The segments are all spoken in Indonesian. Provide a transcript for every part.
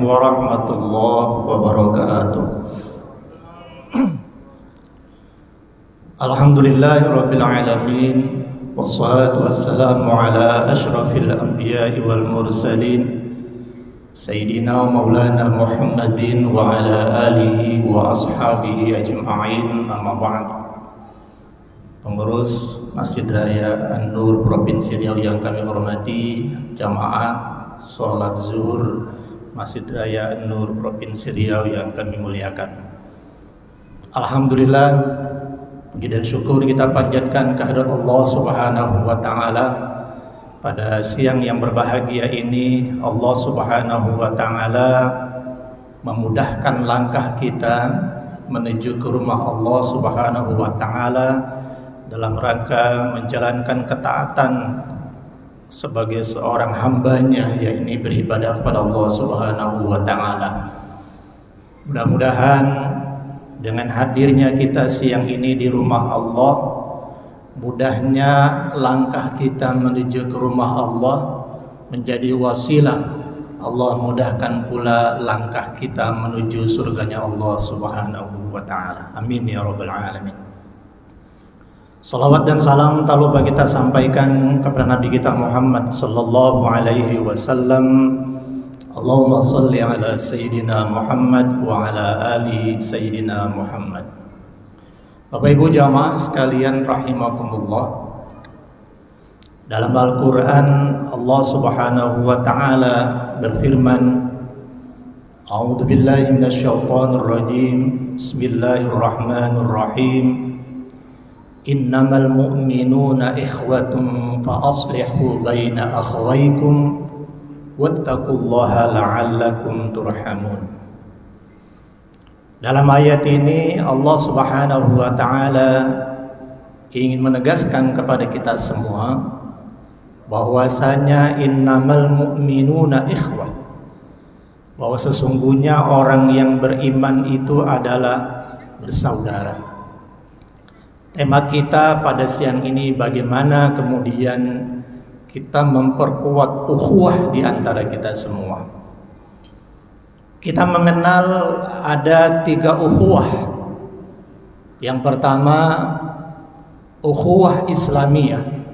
warahmatullahi wabarakatuh. Alhamdulillahirabbil alamin, wassalatu wassalamu ala asyrafil anbiya'i wal mursalin, Sayyidina Maulana Muhammadin wa ala alihi wa ashabihi ajma'in, amma ba'd. Pengurus Masjid Raya An-Nur Provinsi Riau yang kami hormati, jamaah sholat zuhur Masjid Raya An-Nur Provinsi Riau yang kami muliakan. Alhamdulillah, puji dan syukur kita panjatkan kehadirat Allah Subhanahu wa taala. Pada siang yang berbahagia ini, Allah Subhanahu wa taala memudahkan langkah kita menuju ke rumah Allah Subhanahu wa taala dalam rangka menjalankan ketaatan sebagai seorang hambanya, yakni beribadah kepada Allah Subhanahu wa taala. Mudah-mudahan dengan hadirnya kita siang ini di rumah Allah, mudahnya langkah kita menuju ke rumah Allah menjadi wasilah. Allah mudahkan pula langkah kita menuju surganya Allah Subhanahu wa taala. Amin ya rabbal alamin. Salawat dan salam tak lupa kita sampaikan kepada Nabi kita Muhammad sallallahu alaihi wasallam. Allahumma salli ala Sayyidina Muhammad wa ala ali Sayyidina Muhammad. Bapak Ibu jamaah sekalian rahimakumullah, dalam Al-Quran Allah Subhanahu wa ta'ala berfirman, A'udzu billahi minasyaitonir rajim, Bismillahirrahmanirrahim, Innamal mu'minuna ikhwatun fa aslihu baina akhawaykum wattaqullaha la'allakum turhamun. Dalam ayat ini Allah Subhanahu wa ta'ala ingin menegaskan kepada kita semua bahwasanya innamal mu'minuna ikhwah, bahwa sesungguhnya orang yang beriman itu adalah bersaudara. Tema kita pada siang ini bagaimana kemudian kita memperkuat ukhuwah di antara kita semua. Kita mengenal ada 3 ukhuwah. Yang pertama, ukhuwah Islamiyah,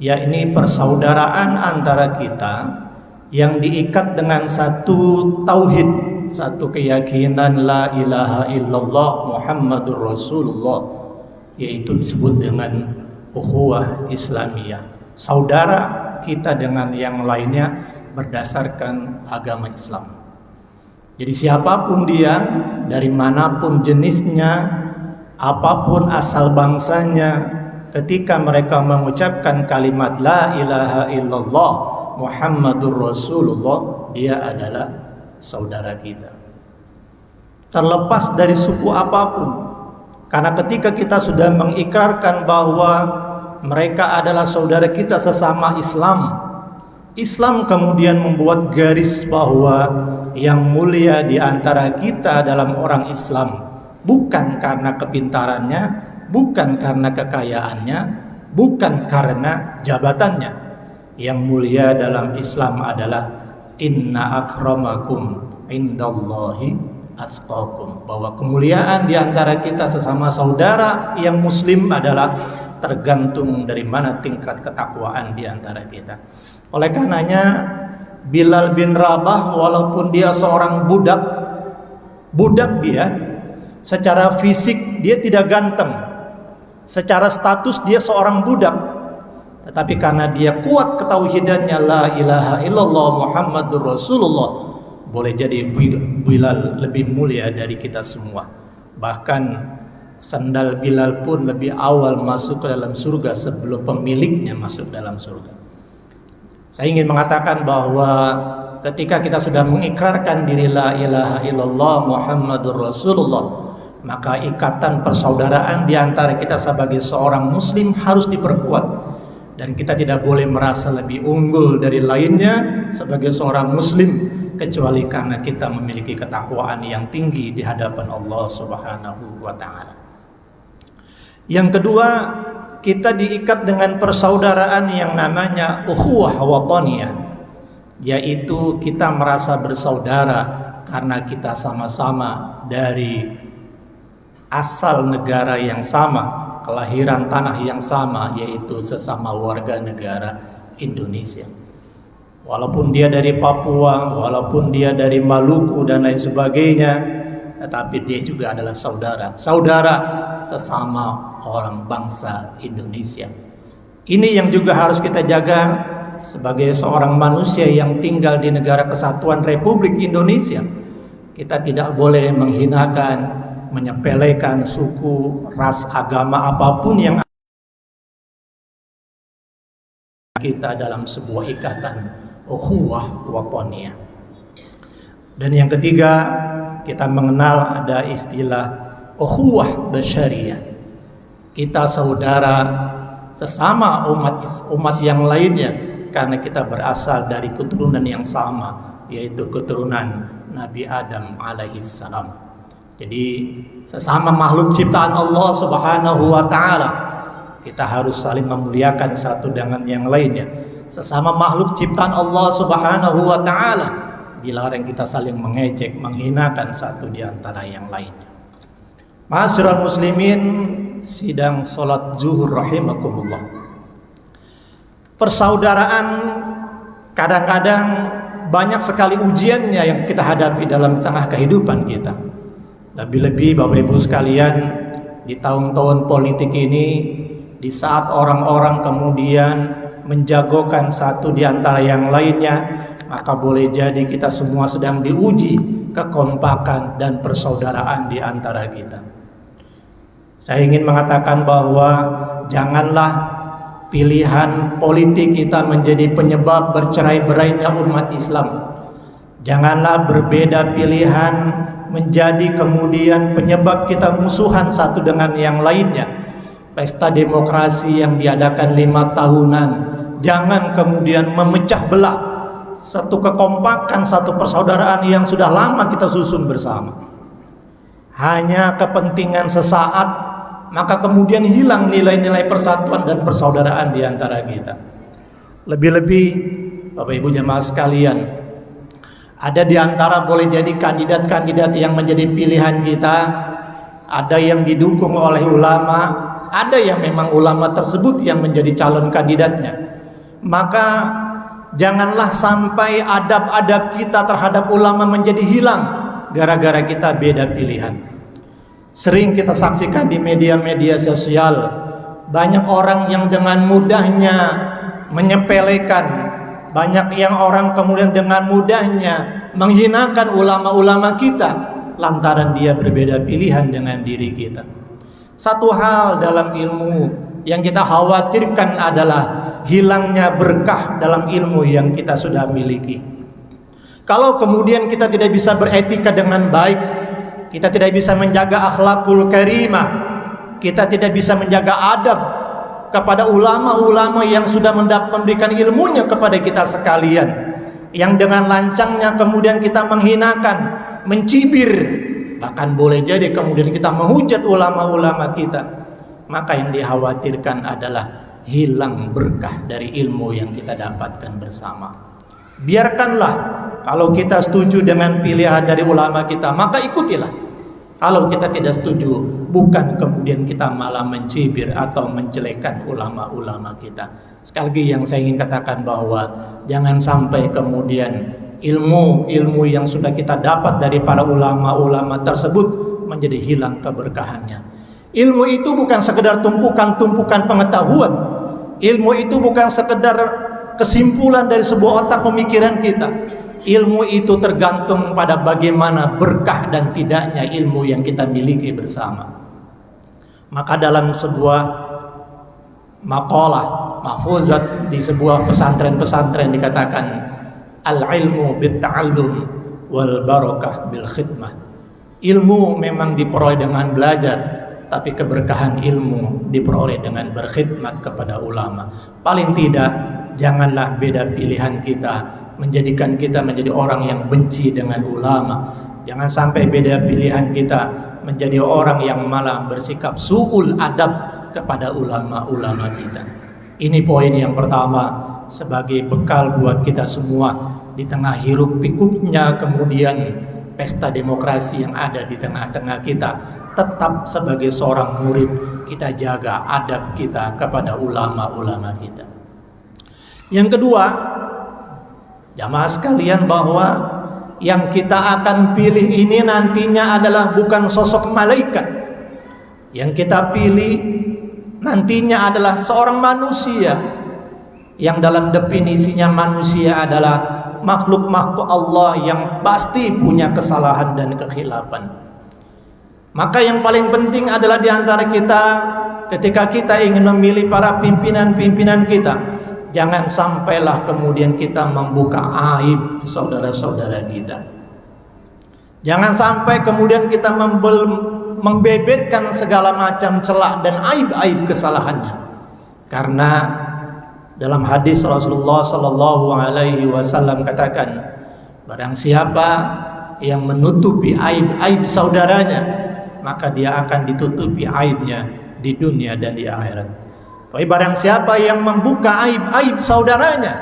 yakni persaudaraan antara kita yang diikat dengan satu tauhid, satu keyakinan la ilaha illallah Muhammadur Rasulullah, yaitu disebut dengan ukhuwah Islamiyah. Saudara kita dengan yang lainnya berdasarkan agama Islam. Jadi siapapun dia, dari manapun jenisnya, apapun asal bangsanya, ketika mereka mengucapkan kalimat la ilaha illallah Muhammadur Rasulullah, dia adalah saudara kita, terlepas dari suku apapun. Karena ketika kita sudah mengikrarkan bahwa mereka adalah saudara kita sesama Islam, Islam kemudian membuat garis bahwa yang mulia di antara kita dalam orang Islam bukan karena kepintarannya, bukan karena kekayaannya, bukan karena jabatannya. Yang mulia dalam Islam adalah inna akramakum indallahi atqakum, bahwa kemuliaan di antara kita sesama saudara yang muslim adalah tergantung dari mana tingkat ketakwaan di antara kita. Oleh karenanya Bilal bin Rabah, walaupun dia seorang budak dia secara fisik dia tidak ganteng, secara status dia seorang budak, tetapi karena dia kuat ketauhidannya la ilaha illallah Muhammadur Rasulullah, boleh jadi Bilal lebih mulia dari kita semua. Bahkan sandal Bilal pun lebih awal masuk ke dalam surga sebelum pemiliknya masuk dalam surga. Saya ingin mengatakan bahwa ketika kita sudah mengikrarkan diri la ilaha illallah Muhammadur Rasulullah, maka ikatan persaudaraan di antara kita sebagai seorang muslim harus diperkuat, dan kita tidak boleh merasa lebih unggul dari lainnya sebagai seorang muslim kecuali karena kita memiliki ketakwaan yang tinggi di hadapan Allah Subhanahu wa taala. Yang kedua, kita diikat dengan persaudaraan yang namanya ukhuwah wataniyah, yaitu kita merasa bersaudara karena kita sama-sama dari asal negara yang sama, kelahiran tanah yang sama, yaitu sesama warga negara Indonesia. Walaupun dia dari Papua, walaupun dia dari Maluku dan lain sebagainya, tetapi dia juga adalah saudara sesama orang bangsa Indonesia. Ini yang juga harus kita jaga sebagai seorang manusia yang tinggal di negara kesatuan Republik Indonesia. Kita tidak boleh menghinakan, menyepelekan suku, ras, agama apapun yang kita dalam sebuah ikatan ukhuwah wataniyah. Dan yang ketiga, kita mengenal ada istilah ukhuwah basyariyah. Kita saudara sesama umat yang lainnya karena kita berasal dari keturunan yang sama, yaitu keturunan Nabi Adam alaihissalam. Jadi sesama makhluk ciptaan Allah Subhanahu wa taala, kita harus saling memuliakan satu dengan yang lainnya. Sesama makhluk ciptaan Allah Subhanahu wa taala, dilarang kita saling mengejek, menghinakan satu di antara yang lainnya. Ma'asyiral muslimin, sidang salat zuhur rahimakumullah. Persaudaraan kadang-kadang banyak sekali ujiannya yang kita hadapi dalam tengah kehidupan kita. Lebih-lebih Bapak Ibu sekalian, di tahun-tahun politik ini, di saat orang-orang kemudian menjagokan satu di antara yang lainnya, maka boleh jadi kita semua sedang diuji kekompakan dan persaudaraan di antara kita. Saya ingin mengatakan bahwa janganlah pilihan politik kita menjadi penyebab bercerai-berainya umat Islam. Janganlah berbeda pilihan menjadi kemudian penyebab kita musuhan satu dengan yang lainnya. Pesta demokrasi yang diadakan 5 tahunan, jangan kemudian memecah belah satu kekompakan, satu persaudaraan yang sudah lama kita susun bersama. Hanya kepentingan sesaat, maka kemudian hilang nilai-nilai persatuan dan persaudaraan di antara kita. Lebih-lebih Bapak Ibu jemaah sekalian, ada di antara boleh jadi kandidat-kandidat yang menjadi pilihan kita, ada yang didukung oleh ulama, ada yang memang ulama tersebut yang menjadi calon kandidatnya. Maka janganlah sampai adab-adab kita terhadap ulama menjadi hilang gara-gara kita beda pilihan. Sering kita saksikan di media-media sosial, banyak orang yang dengan mudahnya menyepelekan, banyak yang orang kemudian dengan mudahnya menghinakan ulama-ulama kita lantaran dia berbeda pilihan dengan diri kita. Satu hal dalam ilmu yang kita khawatirkan adalah hilangnya berkah dalam ilmu yang kita sudah miliki. Kalau kemudian kita tidak bisa beretika dengan baik, kita tidak bisa menjaga akhlakul karimah, kita tidak bisa menjaga adab kepada ulama-ulama yang sudah memberikan ilmunya kepada kita sekalian, yang dengan lancangnya kemudian kita menghinakan, mencibir, bahkan boleh jadi kemudian kita menghujat ulama-ulama kita, maka yang dikhawatirkan adalah hilang berkah dari ilmu yang kita dapatkan bersama. Biarkanlah, kalau kita setuju dengan pilihan dari ulama kita, maka ikutilah. Kalau kita tidak setuju, bukan kemudian kita malah mencibir atau menjelekkan ulama-ulama kita. Sekali lagi yang saya ingin katakan bahwa jangan sampai kemudian ilmu yang sudah kita dapat dari para ulama-ulama tersebut menjadi hilang keberkahannya. Ilmu itu bukan sekedar tumpukan-tumpukan pengetahuan. Ilmu itu bukan sekedar kesimpulan dari sebuah otak pemikiran kita. Ilmu itu tergantung pada bagaimana berkah dan tidaknya ilmu yang kita miliki bersama. Maka dalam sebuah maqalah mahfuzat di sebuah pesantren-pesantren dikatakan, al-ilmu bit-ta'allum wal barakah bil khidmah. Ilmu memang diperoleh dengan belajar, tapi keberkahan ilmu diperoleh dengan berkhidmat kepada ulama. Paling tidak, janganlah beda pilihan kita menjadikan kita menjadi orang yang benci dengan ulama. Jangan sampai beda pilihan kita menjadi orang yang malah bersikap su'ul adab kepada ulama-ulama kita. Ini poin yang pertama sebagai bekal buat kita semua di tengah hiruk pikuknya kemudian pesta demokrasi yang ada di tengah-tengah kita, tetap sebagai seorang murid kita jaga adab kita kepada ulama-ulama kita. Yang kedua, jamaah sekalian, bahwa yang kita akan pilih ini nantinya adalah bukan sosok malaikat. Yang kita pilih nantinya adalah seorang manusia, yang dalam definisinya manusia adalah makhluk-makhluk Allah yang pasti punya kesalahan dan kekhilafan. Maka yang paling penting adalah di antara kita, ketika kita ingin memilih para pimpinan-pimpinan kita, jangan sampailah kemudian kita membuka aib saudara-saudara kita. Jangan sampai kemudian kita membeberkan segala macam celak dan aib-aib kesalahannya. Karena dalam hadis Rasulullah sallallahu alaihi wasallam katakan, barang siapa yang menutupi aib-aib saudaranya, maka dia akan ditutupi aibnya di dunia dan di akhirat. Tapi barang siapa yang membuka aib-aib saudaranya,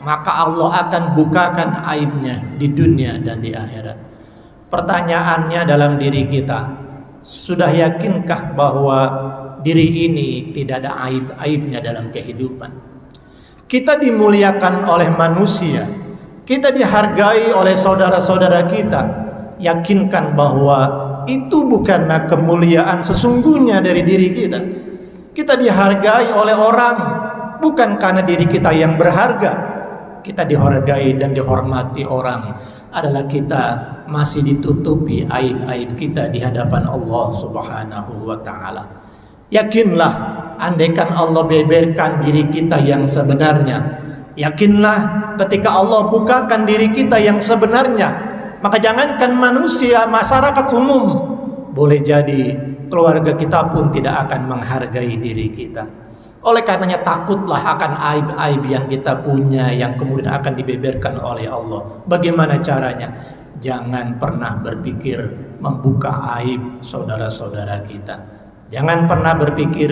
maka Allah akan bukakan aibnya di dunia dan di akhirat. Pertanyaannya dalam diri kita, sudah yakinkah bahwa diri ini tidak ada aib-aibnya dalam kehidupan? Kita dimuliakan oleh manusia, kita dihargai oleh saudara-saudara kita. Yakinkan bahwa itu bukanlah kemuliaan sesungguhnya dari diri kita. Kita dihargai oleh orang bukan karena diri kita yang berharga. Kita dihargai dan dihormati orang adalah kita masih ditutupi aib-aib kita di hadapan Allah Subhanahu wa ta'ala. Yakinlah, andaikan Allah beberkan diri kita yang sebenarnya, yakinlah ketika Allah bukakan diri kita yang sebenarnya, maka jangankan manusia, masyarakat umum, boleh jadi keluarga kita pun tidak akan menghargai diri kita. Oleh karenanya takutlah akan aib-aib yang kita punya yang kemudian akan dibeberkan oleh Allah. Bagaimana caranya? Jangan pernah berpikir membuka aib saudara-saudara kita. Jangan pernah berpikir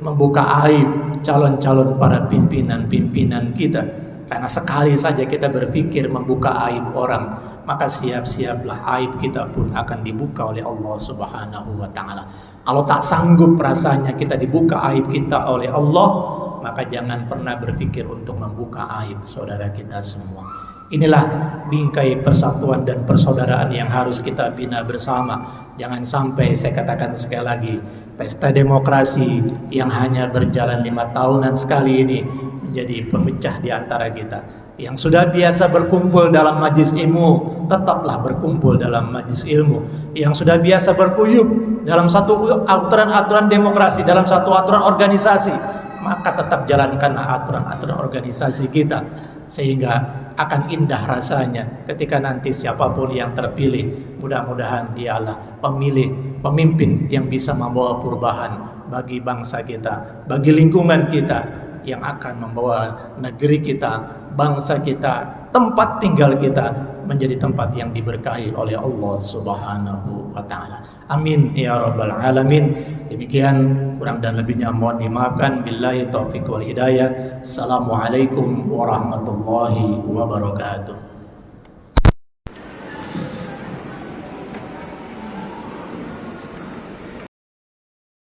membuka aib calon-calon para pimpinan-pimpinan kita. Karena sekali saja kita berpikir membuka aib orang, maka siap-siaplah aib kita pun akan dibuka oleh Allah Subhanahu wa ta'ala. Kalau tak sanggup rasanya kita dibuka aib kita oleh Allah, maka jangan pernah berpikir untuk membuka aib saudara kita semua. Inilah bingkai persatuan dan persaudaraan yang harus kita bina bersama. Jangan sampai, saya katakan sekali lagi, pesta demokrasi yang hanya berjalan 5 tahunan sekali ini menjadi pemecah di antara kita. Yang sudah biasa berkumpul dalam majlis ilmu, tetaplah berkumpul dalam majlis ilmu. Yang sudah biasa berkuyup dalam satu aturan-aturan demokrasi, dalam satu aturan organisasi, maka tetap jalankan aturan-aturan organisasi kita, sehingga akan indah rasanya ketika nanti siapapun yang terpilih, mudah-mudahan dialah pemimpin yang bisa membawa perubahan bagi bangsa kita, bagi lingkungan kita, yang akan membawa negeri kita, bangsa kita, tempat tinggal kita menjadi tempat yang diberkahi oleh Allah Subhanahu wa ta'ala. Amin ya rabbal alamin. Demikian, kurang dan lebihnya mohon dimaafkan. Billahi taufiq wal hidayah. Assalamualaikum warahmatullahi wabarakatuh.